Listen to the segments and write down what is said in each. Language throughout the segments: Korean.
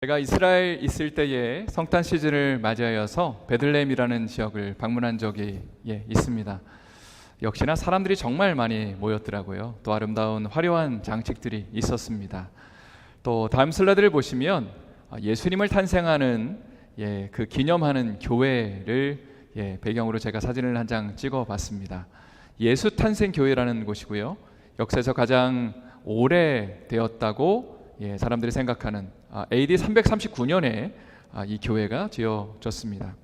제가 이스라엘 있을 때에 성탄 시즌을 맞이하여서 베들레헴이라는 지역을 방문한 적이 있습니다. 역시나 사람들이 정말 많이 모였더라고요. 또 아름다운 화려한 장식들이 있었습니다. 또 다음 슬라이드를 보시면 예수님을 탄생하는 그 기념하는 교회를 배경으로 제가 사진을 한 장 찍어 봤습니다. 예수 탄생 교회라는 곳이고요. 역사에서 가장 오래되었다고 사람들이 생각하는 AD 339년에 이 교회가 지어졌습니다.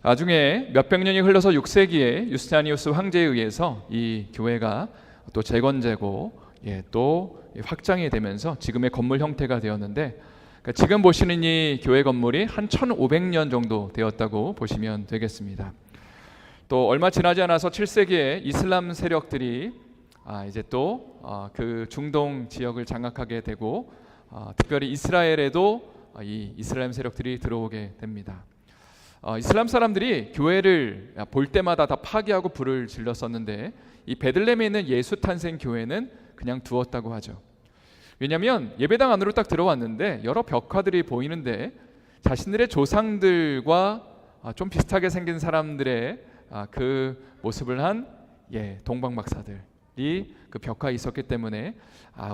나중에 몇백 년이 흘러서 6세기에 유스타니우스 황제에 의해서 이 교회가 또 재건되고 또 확장이 되면서 지금의 건물 형태가 되었는데, 그러니까 지금 보시는 이 교회 건물이 한 1500년 정도 되었다고 보시면 되겠습니다. 또 얼마 지나지 않아서 7세기에 이슬람 세력들이 이제 또 그 중동 지역을 장악하게 되고 특별히 이스라엘에도 이 이슬람 세력들이 들어오게 됩니다. 이슬람 사람들이 교회를 볼 때마다 다 파괴하고 불을 질렀었는데, 이 베들레헴에 있는 예수 탄생 교회는 그냥 두었다고 하죠. 왜냐하면 예배당 안으로 딱 들어왔는데 여러 벽화들이 보이는데 자신들의 조상들과 좀 비슷하게 생긴 사람들의 그 모습을 한 동방 박사들이 그 벽화에 있었기 때문에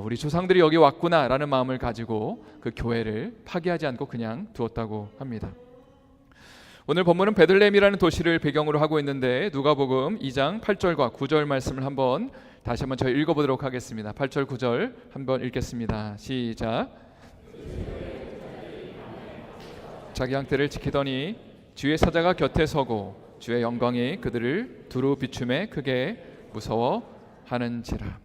우리 조상들이 여기 왔구나라는 마음을 가지고 그 교회를 파괴하지 않고 그냥 두었다고 합니다. 오늘 본문은 베들레헴이라는 도시를 배경으로 하고 있는데, 누가복음 2장 8절과 9절 말씀을 다시 한번 저희 읽어보도록 하겠습니다. 8절 9절 한번 읽겠습니다. 시작. 자기 형태를 지키더니 주의 사자가 곁에 서고 주의 영광이 그들을 두루 비춤에 크게 무서워하는지라.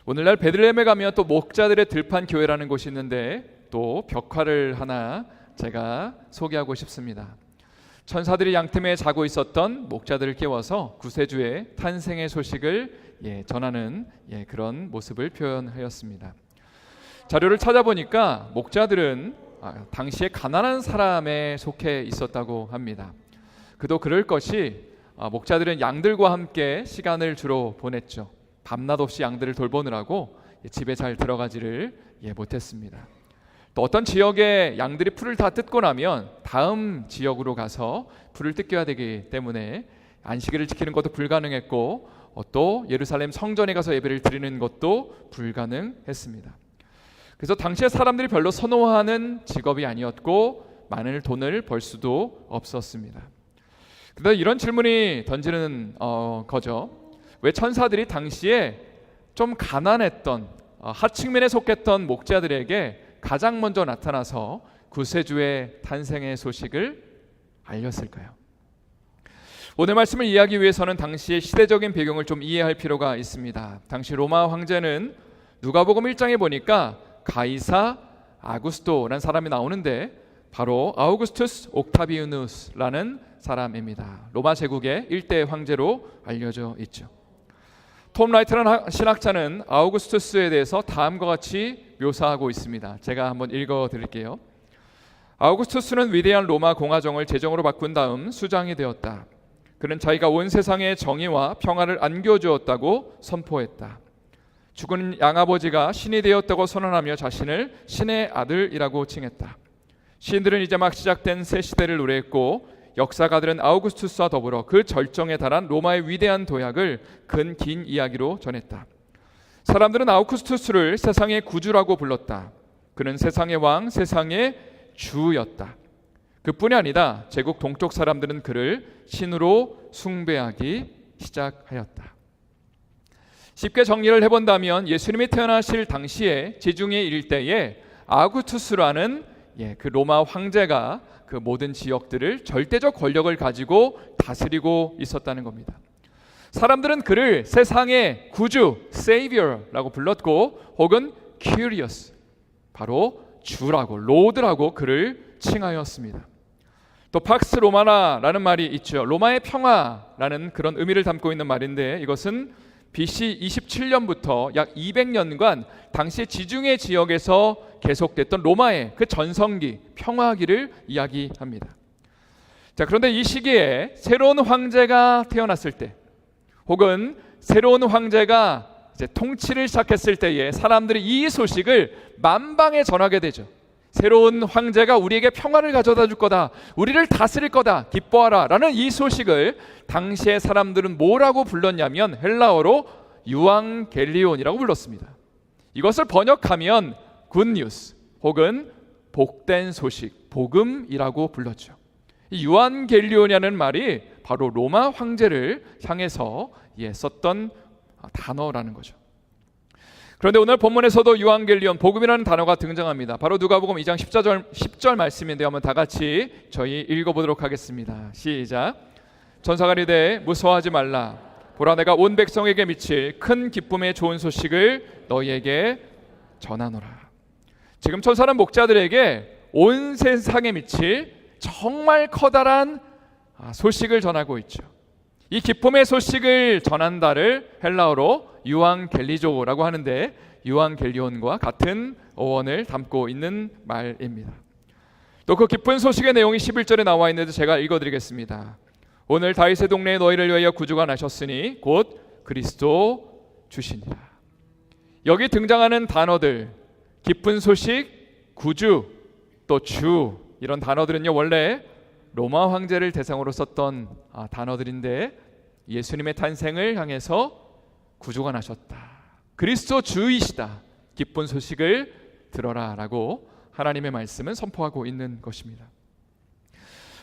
오늘날 베들레헴에 가면 또 목자들의 들판 교회라는 곳이 있는데, 또 벽화를 하나 제가 소개하고 싶습니다. 천사들이 양틈에 자고 있었던 목자들을 깨워서 구세주의 탄생의 소식을 전하는 그런 모습을 표현하였습니다. 자료를 찾아보니까 목자들은 당시에 가난한 사람에 속해 있었다고 합니다. 그도 그럴 것이 목자들은 양들과 함께 시간을 주로 보냈죠. 밤낮 없이 양들을 돌보느라고 집에 잘 들어가지를 못했습니다. 또 어떤 지역의 양들이 풀을 다 뜯고 나면 다음 지역으로 가서 풀을 뜯겨야 되기 때문에 안식일을 지키는 것도 불가능했고, 또 예루살렘 성전에 가서 예배를 드리는 것도 불가능했습니다. 그래서 당시에 사람들이 별로 선호하는 직업이 아니었고 많은 돈을 벌 수도 없었습니다. 그런데 이런 질문이 던지는 거죠. 왜 천사들이 당시에 좀 가난했던 하층민에 속했던 목자들에게 가장 먼저 나타나서 구세주의 탄생의 소식을 알렸을까요? 오늘 말씀을 이해하기 위해서는 당시의 시대적인 배경을 좀 이해할 필요가 있습니다. 당시 로마 황제는 누가복음 1장에 보니까 가이사 아구스토라는 사람이 나오는데, 바로 아우구스투스 옥타비우누스라는 사람입니다. 로마 제국의 1대 황제로 알려져 있죠. 톰 라이트라는 신학자는 아우구스투스에 대해서 다음과 같이 묘사하고 있습니다. 제가 한번 읽어드릴게요. 아우구스투스는 위대한 로마 공화정을 제정으로 바꾼 다음 수장이 되었다. 그는 자기가 온 세상에 정의와 평화를 안겨주었다고 선포했다. 죽은 양아버지가 신이 되었다고 선언하며 자신을 신의 아들이라고 칭했다. 시인들은 이제 막 시작된 새 시대를 노래했고, 역사가들은 아우구스투스와 더불어 그 절정에 달한 로마의 위대한 도약을 긴 이야기로 전했다. 사람들은 아우구스투스를 세상의 구주라고 불렀다. 그는 세상의 왕, 세상의 주였다. 그뿐이 아니다. 제국 동쪽 사람들은 그를 신으로 숭배하기 시작하였다. 쉽게 정리를 해본다면, 예수님이 태어나실 당시에 지중해 일대에 아우구스투스라는 그 로마 황제가 그 모든 지역들을 절대적 권력을 가지고 다스리고 있었다는 겁니다. 사람들은 그를 세상의 구주, Savior라고 불렀고, 혹은 Curious, 바로 주라고, 로드라고 그를 칭하였습니다. 또 팍스 로마나라는 말이 있죠. 로마의 평화라는 그런 의미를 담고 있는 말인데, 이것은 BC 27년부터 약 200년간 당시 지중해 지역에서 계속됐던 로마의 그 전성기, 평화기를 이야기합니다. 자, 그런데 이 시기에 새로운 황제가 태어났을 때, 혹은 새로운 황제가 이제 통치를 시작했을 때에 사람들이 이 소식을 만방에 전하게 되죠. 새로운 황제가 우리에게 평화를 가져다 줄 거다, 우리를 다스릴 거다, 기뻐하라 라는 이 소식을 당시의 사람들은 뭐라고 불렀냐면 헬라어로 유앙겔리온이라고 불렀습니다. 이것을 번역하면 굿뉴스 혹은 복된 소식, 복음이라고 불렀죠. 이 유앙겔리온이라는 말이 바로 로마 황제를 향해서 썼던 단어라는 거죠. 그런데 오늘 본문에서도 유앙겔리온, 복음이라는 단어가 등장합니다. 바로 누가복음 2장 10절 말씀인데 한번 다 같이 저희 읽어보도록 하겠습니다. 시작. 천사가 이르되 무서워하지 말라. 보라, 내가 온 백성에게 미칠 큰 기쁨의 좋은 소식을 너희에게 전하노라. 지금 천사는 목자들에게 온 세상에 미칠 정말 커다란 소식을 전하고 있죠. 이 기쁨의 소식을 전한다를 헬라어로 유앙겔리조라고 하는데 유앙겔리온과 같은 어원을 담고 있는 말입니다. 또 그 기쁜 소식의 내용이 11절에 나와 있는데 제가 읽어드리겠습니다. 오늘 다윗의 동네에 너희를 위하여 구주가 나셨으니 곧 그리스도 주시니라. 여기 등장하는 단어들, 기쁜 소식, 구주, 또 주, 이런 단어들은요 원래 로마 황제를 대상으로 썼던 단어들인데 예수님의 탄생을 향해서 구주가 나셨다, 그리스도 주이시다, 기쁜 소식을 들어라 라고 하나님의 말씀은 선포하고 있는 것입니다.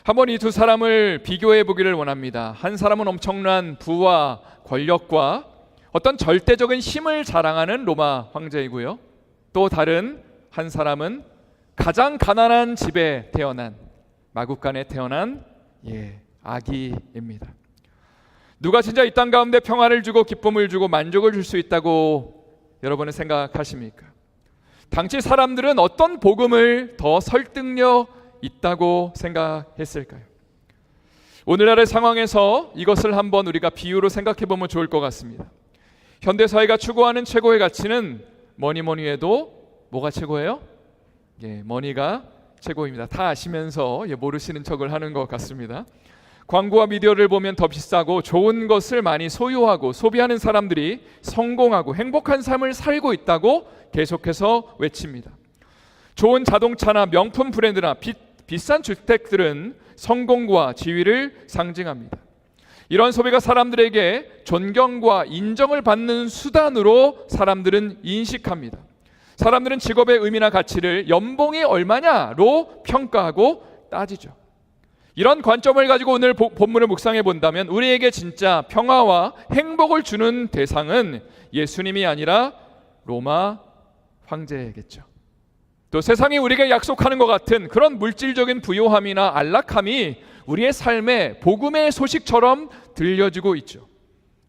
한번 이 두 사람을 비교해 보기를 원합니다. 한 사람은 엄청난 부와 권력과 어떤 절대적인 힘을 자랑하는 로마 황제이고요, 또 다른 한 사람은 가장 가난한 집에 태어난, 마국간에 태어난 아기입니다. 누가 진짜 이 땅 가운데 평화를 주고 기쁨을 주고 만족을 줄 수 있다고 여러분은 생각하십니까? 당시 사람들은 어떤 복음을 더 설득력 있다고 생각했을까요? 오늘날의 상황에서 이것을 한번 우리가 비유로 생각해 보면 좋을 것 같습니다. 현대사회가 추구하는 최고의 가치는 뭐니 해도 뭐가 최고예요? 머니가 최고입니다. 다 아시면서 모르시는 척을 하는 것 같습니다. 광고와 미디어를 보면 더 비싸고 좋은 것을 많이 소유하고 소비하는 사람들이 성공하고 행복한 삶을 살고 있다고 계속해서 외칩니다. 좋은 자동차나 명품 브랜드나 비싼 주택들은 성공과 지위를 상징합니다. 이런 소비가 사람들에게 존경과 인정을 받는 수단으로 사람들은 인식합니다. 사람들은 직업의 의미나 가치를 연봉이 얼마냐로 평가하고 따지죠. 이런 관점을 가지고 오늘 본문을 묵상해 본다면 우리에게 진짜 평화와 행복을 주는 대상은 예수님이 아니라 로마 황제겠죠. 또 세상이 우리에게 약속하는 것 같은 그런 물질적인 부요함이나 안락함이 우리의 삶에 복음의 소식처럼 들려지고 있죠.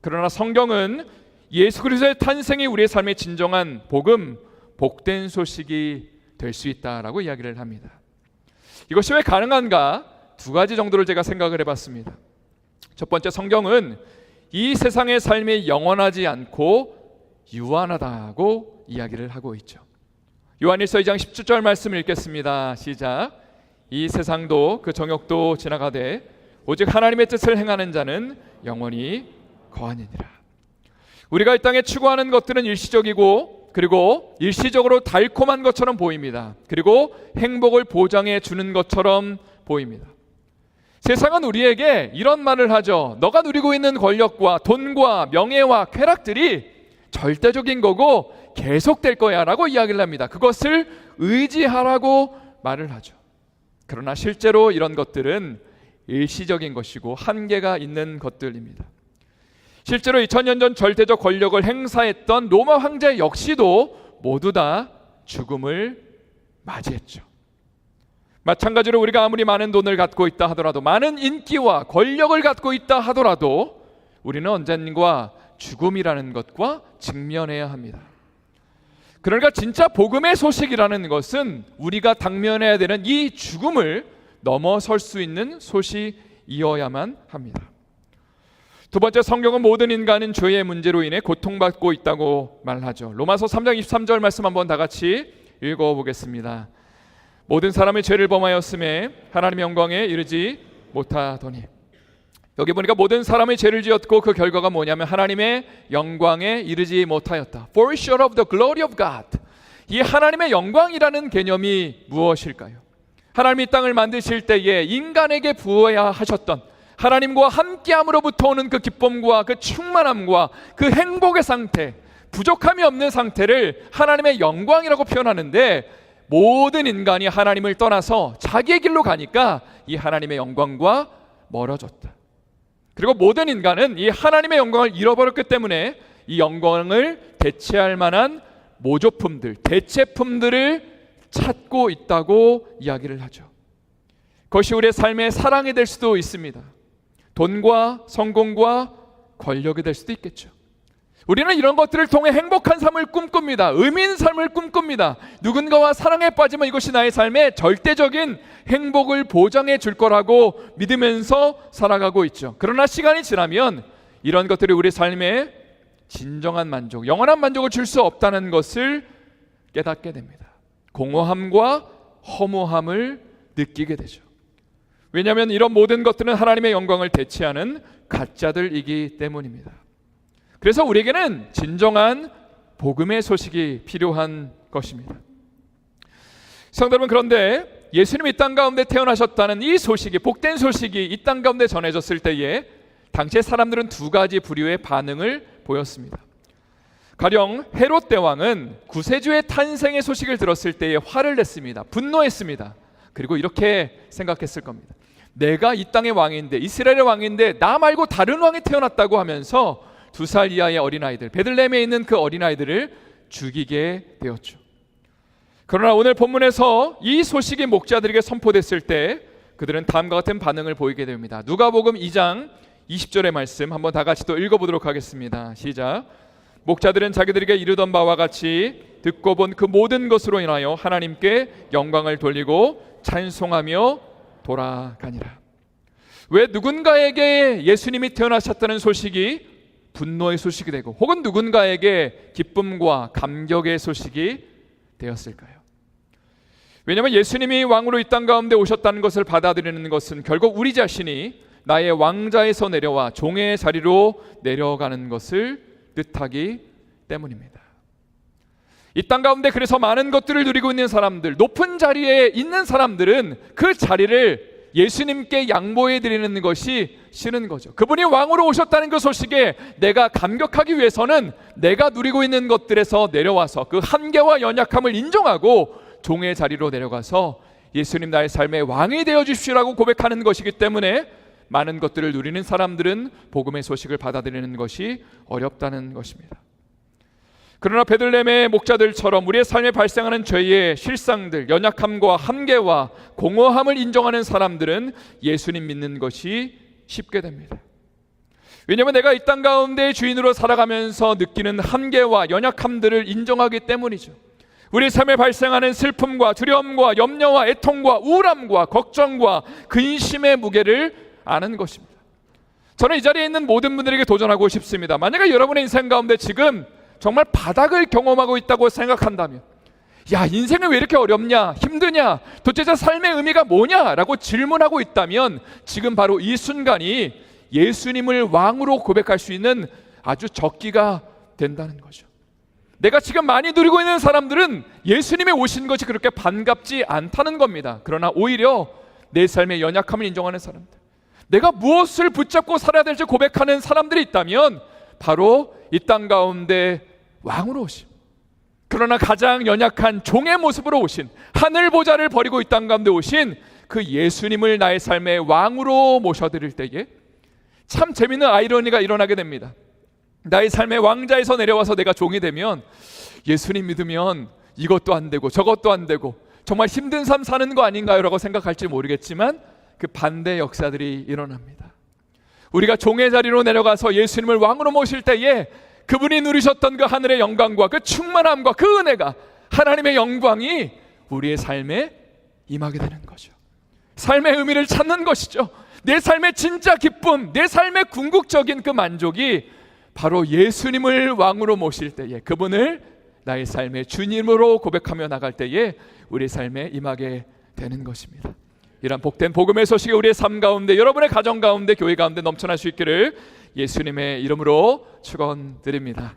그러나 성경은 예수 그리스도의 탄생이 우리의 삶의 진정한 복음, 복된 소식이 될 수 있다라고 이야기를 합니다. 이것이 왜 가능한가? 두 가지 정도를 제가 생각을 해봤습니다. 첫 번째, 성경은 이 세상의 삶이 영원하지 않고 유한하다고 이야기를 하고 있죠. 요한일서 2장 17절 말씀을 읽겠습니다. 시작. 이 세상도 그 정욕도 지나가되 오직 하나님의 뜻을 행하는 자는 영원히 거하느니라. 우리가 이 땅에 추구하는 것들은 일시적이고 그리고 일시적으로 달콤한 것처럼 보입니다. 그리고 행복을 보장해 주는 것처럼 보입니다. 세상은 우리에게 이런 말을 하죠. 너가 누리고 있는 권력과 돈과 명예와 쾌락들이 절대적인 거고 계속될 거야 라고 이야기를 합니다. 그것을 의지하라고 말을 하죠. 그러나 실제로 이런 것들은 일시적인 것이고 한계가 있는 것들입니다. 실제로 2000년 전 절대적 권력을 행사했던 로마 황제 역시도 모두 다 죽음을 맞이했죠. 마찬가지로 우리가 아무리 많은 돈을 갖고 있다 하더라도, 많은 인기와 권력을 갖고 있다 하더라도 우리는 언젠가 죽음이라는 것과 직면해야 합니다. 그러니까 진짜 복음의 소식이라는 것은 우리가 당면해야 되는 이 죽음을 넘어설 수 있는 소식이어야만 합니다. 두 번째, 성경은 모든 인간은 죄의 문제로 인해 고통받고 있다고 말하죠. 로마서 3장 23절 말씀 한번 다 같이 읽어보겠습니다. 모든 사람이 죄를 범하였음에 하나님의 영광에 이르지 못하더니. 여기 보니까 모든 사람이 죄를 지었고 그 결과가 뭐냐면 하나님의 영광에 이르지 못하였다. For short of the glory of God. 이 하나님의 영광이라는 개념이 무엇일까요? 하나님이 땅을 만드실 때에 인간에게 부어야 하셨던 하나님과 함께함으로부터 오는 그 기쁨과 그 충만함과 그 행복의 상태, 부족함이 없는 상태를 하나님의 영광이라고 표현하는데, 모든 인간이 하나님을 떠나서 자기의 길로 가니까 이 하나님의 영광과 멀어졌다. 그리고 모든 인간은 이 하나님의 영광을 잃어버렸기 때문에 이 영광을 대체할 만한 모조품들, 대체품들을 찾고 있다고 이야기를 하죠. 그것이 우리의 삶의 사랑이 될 수도 있습니다. 돈과 성공과 권력이 될 수도 있겠죠. 우리는 이런 것들을 통해 행복한 삶을 꿈꿉니다. 의미 있는 삶을 꿈꿉니다. 누군가와 사랑에 빠지면 이것이 나의 삶의 절대적인 행복을 보장해 줄 거라고 믿으면서 살아가고 있죠. 그러나 시간이 지나면 이런 것들이 우리 삶에 진정한 만족, 영원한 만족을 줄 수 없다는 것을 깨닫게 됩니다. 공허함과 허무함을 느끼게 되죠. 왜냐하면 이런 모든 것들은 하나님의 영광을 대체하는 가짜들이기 때문입니다. 그래서 우리에게는 진정한 복음의 소식이 필요한 것입니다. 성도 여러분, 그런데 예수님이 이 땅 가운데 태어나셨다는 이 소식이, 복된 소식이 이 땅 가운데 전해졌을 때에 당시의 사람들은 두 가지 부류의 반응을 보였습니다. 가령 헤롯 대왕은 구세주의 탄생의 소식을 들었을 때에 화를 냈습니다. 분노했습니다. 그리고 이렇게 생각했을 겁니다. 내가 이 땅의 왕인데, 이스라엘의 왕인데 나 말고 다른 왕이 태어났다고 하면서 2살 이하의 어린아이들, 베들레헴에 있는 그 어린아이들을 죽이게 되었죠. 그러나 오늘 본문에서 이 소식이 목자들에게 선포됐을 때 그들은 다음과 같은 반응을 보이게 됩니다. 누가복음 2장 20절의 말씀 한번 다 같이 또 읽어보도록 하겠습니다. 시작. 목자들은 자기들에게 이르던 바와 같이 듣고 본 그 모든 것으로 인하여 하나님께 영광을 돌리고 찬송하며 돌아가니라. 왜 누군가에게 예수님이 태어나셨다는 소식이 분노의 소식이 되고 혹은 누군가에게 기쁨과 감격의 소식이 되었을까요? 왜냐하면 예수님이 왕으로 이 땅 가운데 오셨다는 것을 받아들이는 것은 결국 우리 자신이 나의 왕자에서 내려와 종의 자리로 내려가는 것을 뜻하기 때문입니다. 이 땅 가운데 그래서 많은 것들을 누리고 있는 사람들, 높은 자리에 있는 사람들은 그 자리를 예수님께 양보해 드리는 것이 싫은 거죠. 그분이 왕으로 오셨다는 그 소식에 내가 감격하기 위해서는 내가 누리고 있는 것들에서 내려와서 그 한계와 연약함을 인정하고 종의 자리로 내려가서 예수님 나의 삶의 왕이 되어 주십시오라고 고백하는 것이기 때문에 많은 것들을 누리는 사람들은 복음의 소식을 받아들이는 것이 어렵다는 것입니다. 그러나 베들레헴의 목자들처럼 우리의 삶에 발생하는 죄의 실상들, 연약함과 한계와 공허함을 인정하는 사람들은 예수님 믿는 것이 쉽게 됩니다. 왜냐하면 내가 이 땅 가운데 주인으로 살아가면서 느끼는 한계와 연약함들을 인정하기 때문이죠. 우리 삶에 발생하는 슬픔과 두려움과 염려와 애통과 우울함과 걱정과 근심의 무게를 아는 것입니다. 저는 이 자리에 있는 모든 분들에게 도전하고 싶습니다. 만약에 여러분의 인생 가운데 지금 정말 바닥을 경험하고 있다고 생각한다면, 야, 인생은 왜 이렇게 어렵냐, 힘드냐, 도대체 삶의 의미가 뭐냐 라고 질문하고 있다면 지금 바로 이 순간이 예수님을 왕으로 고백할 수 있는 아주 적기가 된다는 거죠. 내가 지금 많이 누리고 있는 사람들은 예수님의 오신 것이 그렇게 반갑지 않다는 겁니다. 그러나 오히려 내 삶의 연약함을 인정하는 사람들, 내가 무엇을 붙잡고 살아야 될지 고백하는 사람들이 있다면 바로 이 땅 가운데 왕으로 오신, 그러나 가장 연약한 종의 모습으로 오신, 하늘 보좌를 버리고 이 땅 가운데 오신 그 예수님을 나의 삶의 왕으로 모셔드릴 때에 참 재미있는 아이러니가 일어나게 됩니다. 나의 삶의 왕자에서 내려와서 내가 종이 되면 예수님 믿으면 이것도 안 되고 저것도 안 되고 정말 힘든 삶 사는 거 아닌가요? 라고 생각할지 모르겠지만 그 반대 역사들이 일어납니다. 우리가 종의 자리로 내려가서 예수님을 왕으로 모실 때에 그분이 누리셨던 그 하늘의 영광과 그 충만함과 그 은혜가, 하나님의 영광이 우리의 삶에 임하게 되는 거죠. 삶의 의미를 찾는 것이죠. 내 삶의 진짜 기쁨, 내 삶의 궁극적인 그 만족이 바로 예수님을 왕으로 모실 때에, 그분을 나의 삶의 주님으로 고백하며 나갈 때에 우리의 삶에 임하게 되는 것입니다. 이런 복된 복음의 소식이 우리의 삶 가운데, 여러분의 가정 가운데, 교회 가운데 넘쳐날 수 있기를 예수님의 이름으로 축원드립니다.